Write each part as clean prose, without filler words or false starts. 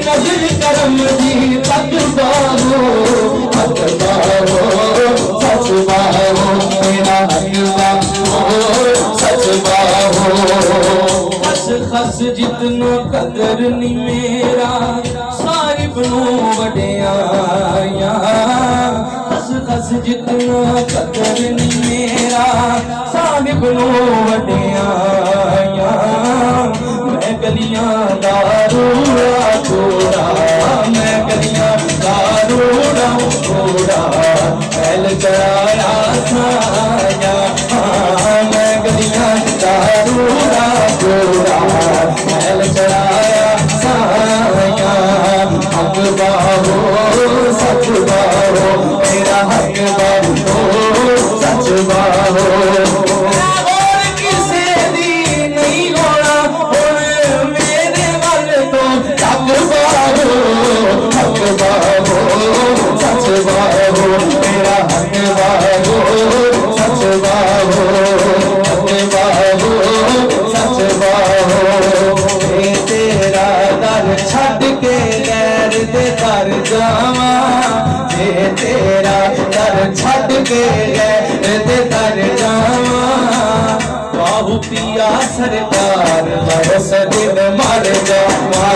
नजर करम दी तक बाहो हक बाहो सच बाहो मेरा हक बाहो सच बाहो खस खस जितना कदर नी मेरा साहिब नू वड्याया खस खस जितना कदर नी मेरा साहिब नू वड्याया मैं गलियां दारूड़ा थोड़ा मैं गलियां दारूड़ा थोड़ा पहल कराया साया मैं गलियां दारूड़ा थोड़ा पहल कराया साया हक बाहो सच बाहो मेरा हक बाहो सच बाहो हक बाहो सच बाहो मेरा हक बाहो सच बाहो हक बाहो सच बाहो ये तेरा दर छड़ के गैर दे दर जावा ये तेरा दर छड़ के गैर दे दर जावा बाहु पिया सरकार बरस दिन मर जावा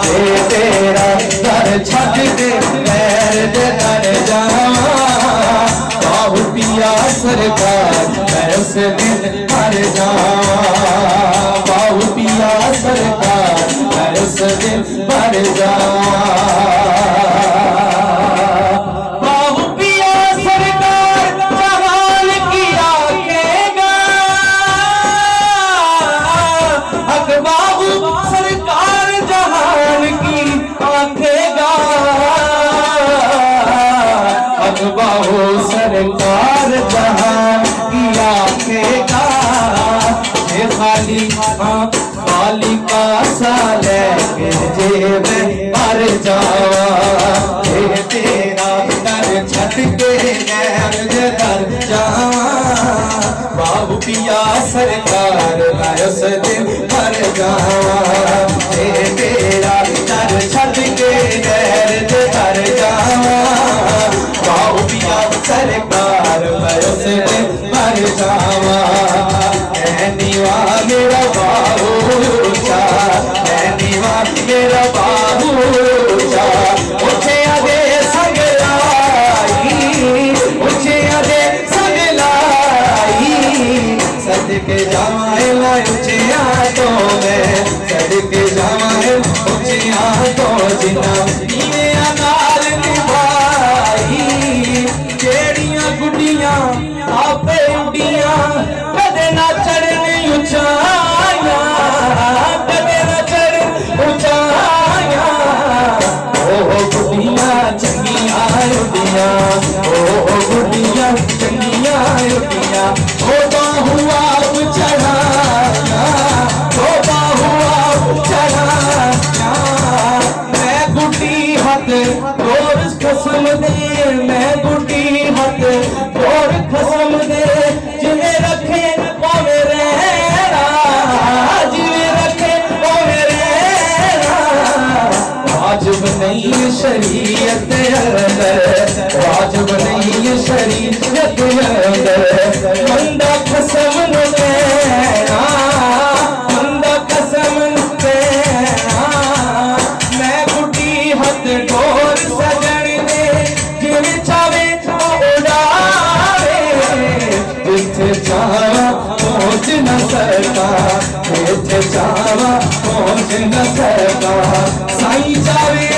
जे तेरा दर छड़ के गैर दे दर जावा बाहु पिया सरकार बरस दिन मर जावा बाहु पिया सरकार बरस दिन मर जावा बाहो सरकार जहां की आखेगा ये खाली खाली कासा लेके जेब भर जावा ये तेरा दर छट के गैर दर जावा बाबू पिया सरकार उस दिन भर जावा ये तेरा दर छट के गैर दर जावा बाबू पिया सरकार उस दिन मर जावा नीवा मेरा बाबू ऊंचा नीवा मेरा बाबू ऊंचा ऊंचे आगे सगलाई ऊंचे आगे सगलाई सदके जाए ला ऊंचे तो मैं सदके जाए ऊंचे तो जिना नाल निभाई जेड़ियां गुड्डियां आपे उड़ियां कदे ना चढ़ने उचाया कदे ना चढ़ उचाया ओह गुड्डियां चंगियां उड़ियां ओह गुड्डियां चंगियां उड़ियां ओ बाहुआ चढ़ाया ओ बाहुआ चढ़ाया मैं गुड्डी हथ और कसम दे मैं गुड्डी हथ और कसम दे जिन्हें रखे वो मेरे जिन्हें रखे वो मेरे वाजिब नहीं शरीयत अंदर वाजिब नहीं शरीयत अंदर बंदा कसम न देना बंदा कसम न देना मैं गुड्डी हथ डोर सजन दे जिन्हें चावे उड़ावे जिथे चावा पहुंच न सका जिथे चावा पहुंच न सका साईं चावे